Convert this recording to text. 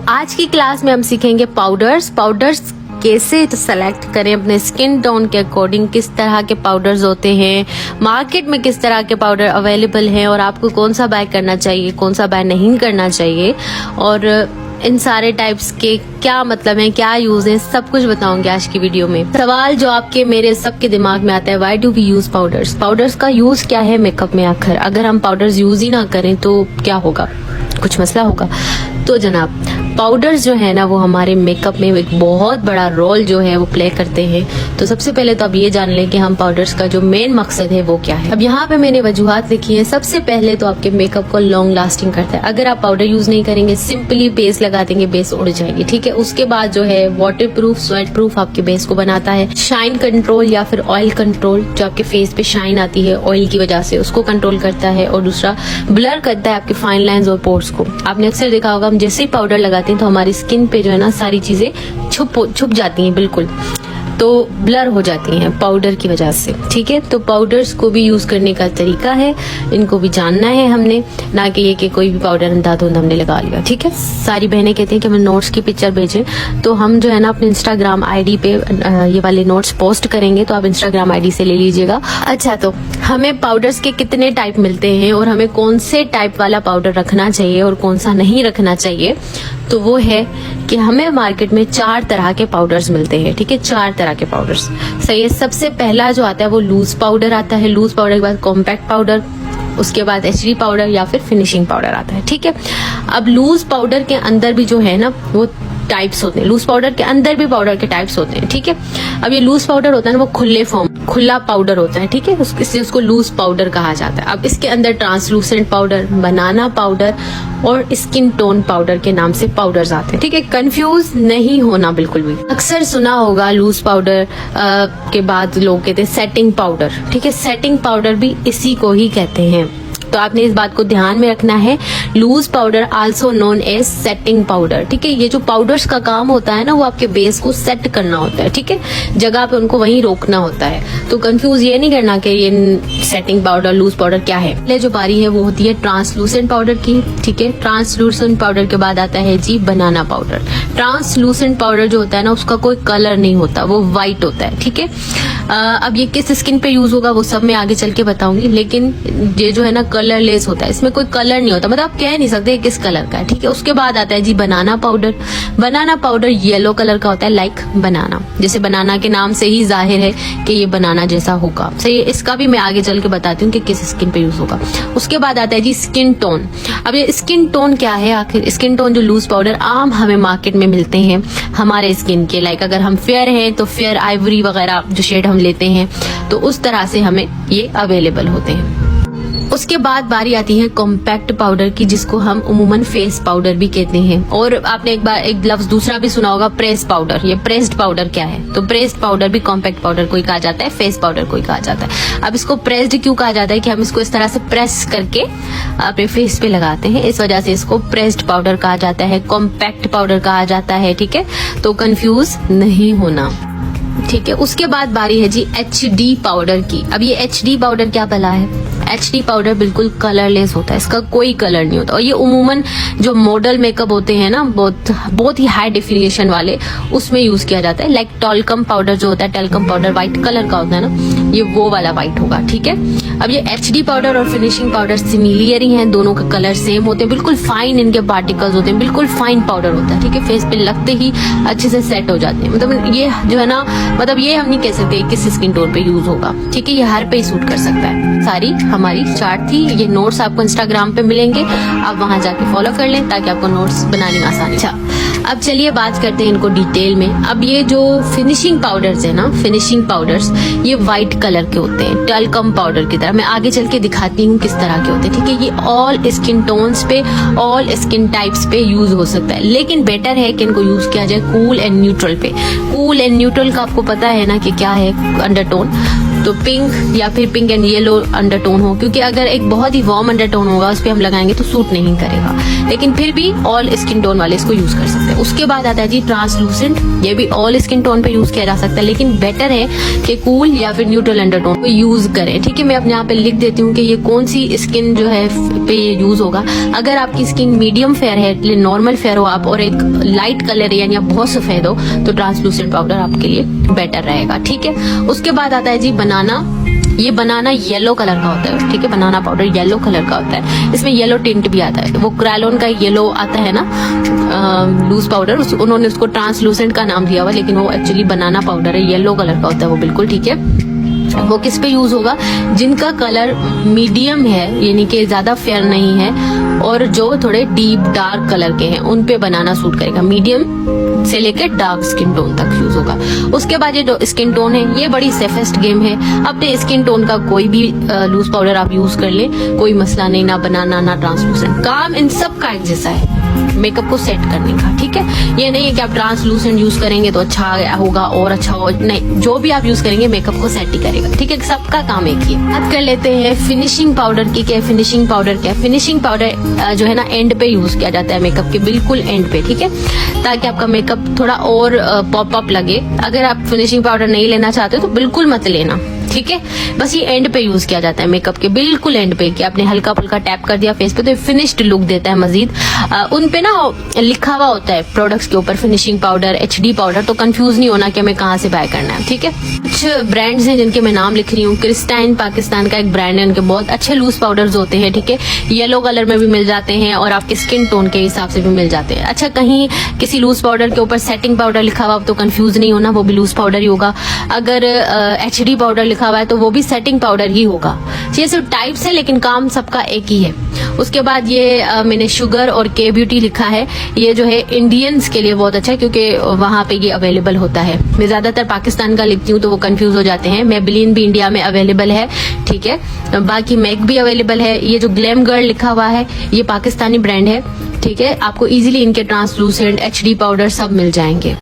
आज की क्लास में हम सीखेंगे पाउडर्स कैसे सेलेक्ट करें अपने स्किन टोन के अकॉर्डिंग, किस तरह के पाउडर्स होते हैं, मार्केट में किस तरह के पाउडर अवेलेबल हैं और आपको कौन सा बाय करना चाहिए, कौन सा बाय नहीं करना चाहिए, और इन सारे टाइप्स के क्या मतलब है, क्या यूज है, सब कुछ बताऊंगी आज की वीडियो में। सवाल जो आपके मेरे सबके दिमाग में आता है, why do we use powders? Powders का यूज क्या है मेकअप में? आखिर अगर हम पाउडर्स यूज ही ना करें तो क्या होगा, कुछ मसला होगा? तो जनाब, पाउडर्स जो है ना वो हमारे मेकअप में एक बहुत बड़ा रोल जो है वो प्ले करते हैं। तो सबसे पहले तो आप ये जान लें कि हम पाउडर्स का जो मेन मकसद है वो क्या है। अब यहाँ पे मैंने वजूहात लिखी है। सबसे पहले तो आपके मेकअप को लॉन्ग लास्टिंग करता है। अगर आप पाउडर यूज नहीं करेंगे, सिंपली बेस लगा देंगे, बेस उड़ जाएगी, ठीक है। उसके बाद जो है वाटर प्रूफ, स्वेट प्रूफ आपके बेस को बनाता है। शाइन कंट्रोल या फिर ऑयल कंट्रोल, जो आपके फेस पे शाइन आती है ऑयल की वजह से, उसको कंट्रोल करता है। और दूसरा ब्लर करता है आपके फाइन लाइंस और पोर्स को। आपने अक्सर देखा होगा, हम जैसे ही पाउडर लगाते हैं तो हमारी स्किन पे जो है ना सारी चीजें छुप जाती हैं, बिल्कुल तो ब्लर हो जाती हैं पाउडर की वजह से, ठीक है। तो पाउडर्स को भी यूज करने का तरीका है, इनको भी जानना है हमने, ना कि ये कि कोई भी पाउडर अंधाधुंध हमने लगा लिया, ठीक है। सारी बहनें कहती हैं कि हमें नोट्स की पिक्चर भेजें, तो हम जो है ना अपने इंस्टाग्राम आईडी पे ये वाले नोट्स पोस्ट करेंगे, तो आप इंस्टाग्राम आईडी से ले लीजिएगा। अच्छा, तो हमें पाउडर्स के कितने टाइप मिलते हैं और हमें कौन से टाइप वाला पाउडर रखना चाहिए और कौन सा नहीं रखना चाहिए, तो वो है कि हमें मार्केट में 4 तरह के पाउडर्स मिलते हैं, ठीक है। 4 तरह के पाउडर्स, सही है। सबसे पहला जो आता है वो लूज पाउडर आता है। लूज पाउडर के बाद कॉम्पैक्ट पाउडर, उसके बाद एचडी पाउडर या फिर फिनिशिंग पाउडर आता है, ठीक है। अब लूज पाउडर के अंदर भी जो है ना वो टाइप्स होते हैं। लूज पाउडर के अंदर भी पाउडर के टाइप्स होते हैं, ठीक है। अब ये लूज पाउडर होता है ना वो खुला पाउडर होता है, ठीक है, इसलिए उसको लूज पाउडर कहा जाता है। अब इसके अंदर ट्रांसलूसेंट पाउडर, बनाना पाउडर और स्किन टोन पाउडर के नाम से पाउडर्स आते हैं, ठीक है। कंफ्यूज नहीं होना बिल्कुल भी। अक्सर सुना होगा लूज पाउडर के बाद लोग कहते हैं सेटिंग पाउडर, ठीक है। सेटिंग पाउडर भी इसी को ही कहते हैं, तो आपने इस बात को ध्यान में रखना है। Loose powder also known as setting powder, ठीक है। ये जो पाउडर्स का काम होता है ना वो आपके बेस को सेट करना होता है, ठीक है, जगह पे उनको वहीं रोकना होता है। तो कंफ्यूज ये नहीं करना कि ये सेटिंग पाउडर, लूज पाउडर क्या है। पहले जो बारी है वो होती है ट्रांसलूसेंट पाउडर की, ठीक है। ट्रांसलूसेंट पाउडर के बाद आता है जी बनाना पाउडर। ट्रांसलूसेंट पाउडर जो होता है ना उसका कोई कलर नहीं होता, वो व्हाइट होता है, ठीक है। अब ये किस स्किन पे यूज होगा वो सब मैं आगे चल के बताऊंगी, लेकिन ये जो है ना कलरलेस होता है, इसमें कोई कलर नहीं होता, मतलब आप कह नहीं सकते किस कलर का है, ठीक है। उसके बाद आता है जी banana powder. Banana powder yellow colour का होता है, लाइक बनाना, जैसे बनाना के नाम से ही जाहिर है कि ये बनाना जैसा होगा, सही है। इसका भी मैं आगे चल के बताती हूँ कि किस स्किन पे यूज होगा। उसके बाद आता है जी स्किन टोन। अब ये स्किन टोन क्या है आखिर? स्किन टोन जो लूज पाउडर आम हमें मार्केट में मिलते हैं हमारे स्किन के, लाइक अगर हम फेयर हैं तो फेयर आइवरी वगैरह जो शेड हम लेते हैं, तो उस तरह से हमें ये अवेलेबल होते हैं। उसके बाद बारी आती है कॉम्पैक्ट पाउडर की, जिसको हम उमूमन फेस पाउडर भी कहते हैं। और आपने एक लफ्ज दूसरा भी सुना होगा, प्रेस पाउडर। ये प्रेस्ड पाउडर क्या है? तो प्रेस्ड पाउडर भी कॉम्पैक्ट पाउडर को ही कहा जाता है, फेस पाउडर को ही कहा जाता है। अब इसको प्रेस्ड क्यों कहा जाता है? कि हम इसको इस तरह से प्रेस करके अपने फेस पे लगाते हैं, इस वजह से इसको प्रेस्ड पाउडर कहा जाता है, कॉम्पैक्ट पाउडर कहा जाता है, ठीक है। तो कंफ्यूज नहीं होना, ठीक है। उसके बाद बारी है जी एचडी पाउडर की। अब ये एचडी पाउडर क्या भला है? एचडी पाउडर बिल्कुल कलरलेस होता है, इसका कोई कलर नहीं होता। और ये उमूमन जो मॉडल मेकअप होते हैं ना बहुत ही हाई डेफिनेशन वाले, उसमें यूज किया जाता है। लाइक टॉल्कम पाउडर जो होता है, टैल्कम पाउडर व्हाइट कलर का होता है ना, ये वो वाला व्हाइट होगा, ठीक है। अब ये एचडी पाउडर और फिनिशिंग पाउडर सिमिलर ही हैं, दोनों का कलर सेम होते हैं, बिल्कुल फाइन इनके पार्टिकल्स होते हैं, बिल्कुल फाइन पाउडर होता है, ठीक है। फेस पे लगते ही अच्छे से सेट हो जाते हैं। मतलब ये जो है ना, मतलब ये हम नहीं कह सकते किस स्किन टोन पे यूज होगा, ठीक है। ये हर पे ही सूट कर सकता है। सारी हमारी चार्ट थी, ये नोट्स आपको इंस्टाग्राम पे मिलेंगे, आप वहां जाके फॉलो कर लें ताकि आपको नोट्स बनाने में आसानी। अच्छा, अब चलिए बात करते हैं इनको डिटेल में। अब ये जो फिनिशिंग पाउडर्स है ना, फिनिशिंग पाउडर्स ये व्हाइट कलर के होते हैं, टैल्कम पाउडर की तरह। मैं आगे चल के दिखाती हूँ किस तरह के होते हैं, ठीक है। ये ऑल स्किन टोन्स पे, ऑल स्किन टाइप्स पे यूज हो सकता है, लेकिन बेटर है कि इनको यूज किया जाए कूल एंड न्यूट्रल पे। कूल एंड न्यूट्रल का आपको पता है ना कि क्या है अंडरटोन। तो पिंक या फिर पिंक एंड येलो अंडरटोन हो, क्योंकि अगर एक बहुत ही वार्म अंडरटोन होगा उस पर हम लगाएंगे तो सूट नहीं करेगा, लेकिन फिर भी ऑल स्किन टोन वाले इसको यूज कर सकते हैं। उसके बाद आता है जी ट्रांसलूसेंट, ये भी ऑल स्किन टोन पे यूज किया जा सकता है, लेकिन बेटर है कि कूल या फिर न्यूट्रल अंडरटोन को यूज करें। ठीक है, मैं अपने यहाँ पे लिख देती हूँ कि ये कौन सी स्किन जो है पे यूज होगा। अगर आपकी स्किन मीडियम फेयर है, नॉर्मल फेयर हो आप और एक लाइट कलर है यानी आप बहुत सफेद हो, तो ट्रांसलूसेंट पाउडर आपके लिए बेटर रहेगा। ठीक है, उसके बाद आता है जी बनाना। ये बनाना येलो कलर का होता है। ठीक है, बनाना पाउडर येलो कलर का होता है, इसमें येलो टिंट भी आता है। वो क्रालोन का येलो आता है ना लूज पाउडर, उन्होंने उसको ट्रांसलूसेंट का नाम दिया हुआ, लेकिन वो एक्चुअली बनाना पाउडर है, येलो कलर का होता है वो बिल्कुल। ठीक है, वो किस पे यूज होगा? जिनका कलर मीडियम है यानी कि ज्यादा फेयर नहीं है और जो थोड़े डीप डार्क कलर के हैं, उन पे बनाना सूट करेगा। मीडियम से लेकर डार्क स्किन टोन तक यूज होगा। उसके बाद ये जो स्किन टोन है, ये बड़ी सेफेस्ट गेम है। अपने स्किन टोन का कोई भी लूज पाउडर आप यूज कर ले, कोई मसला नहीं, ना बनाना ना ट्रांसलूसेंट। काम इन सब का एक जैसा है मेकअप को सेट करने का। ठीक है, ये नहीं है कि आप ट्रांसलूसेंट यूज करेंगे तो अच्छा होगा और अच्छा हो, नहीं, जो भी आप यूज करेंगे मेकअप को सेट ही करेगा। ठीक है, सबका काम एक ही है। बात कर लेते हैं फिनिशिंग पाउडर की। क्या फिनिशिंग पाउडर क्या है? फिनिशिंग पाउडर जो है ना एंड पे यूज किया जाता है, मेकअप के बिल्कुल एंड पे। ठीक है, ताकि आपका मेकअप थोड़ा और पॉप अप लगे। अगर आप फिनिशिंग पाउडर नहीं लेना चाहते तो बिल्कुल मत लेना। ठीक है, बस ये एंड पे यूज किया जाता है, मेकअप के बिल्कुल एंड पे, कि आपने हल्का फुल्का टैप कर दिया फेस पे तो फिनिश्ड लुक देता है। मजीद उन पे ना लिखा हुआ होता है प्रोडक्ट्स के ऊपर फिनिशिंग पाउडर, HD पाउडर, तो कंफ्यूज नहीं होना कि हमें कहाँ से बाय करना है। ठीक है, कुछ ब्रांड्स हैं जिनके मैं नाम लिख रही हूँ। क्रिस्टाइन पाकिस्तान का एक ब्रांड है, उनके बहुत अच्छे लूज पाउडर्स होते हैं। ठीक है, येलो कलर में भी मिल जाते हैं और आपके स्किन टोन के हिसाब से भी मिल जाते हैं। अच्छा, कहीं किसी लूज पाउडर के ऊपर सेटिंग पाउडर लिखा हुआ तो कंफ्यूज नहीं होना, वो भी लूज पाउडर ही होगा। अगर HD पाउडर लिखा हुआ है तो वो भी सेटिंग पाउडर ही होगा। ये सिर्फ टाइप्स है लेकिन काम सबका एक ही है। उसके बाद ये मैंने शुगर और के ब्यूटी लिखा है। ये जो है इंडियंस के लिए बहुत अच्छा है क्योंकि वहां पे ये अवेलेबल होता है। मैं ज्यादातर पाकिस्तान का लिखती हूँ तो वो कंफ्यूज हो जाते हैं। मेबेलिन भी इंडिया में अवेलेबल है। ठीक है, बाकी मैक भी अवेलेबल है। ये जो ग्लैम गर्ल लिखा हुआ है ये पाकिस्तानी ब्रांड है। ठीक है, आपको इजीली इनके ट्रांसलूसेंट HD पाउडर सब मिल जाएंगे।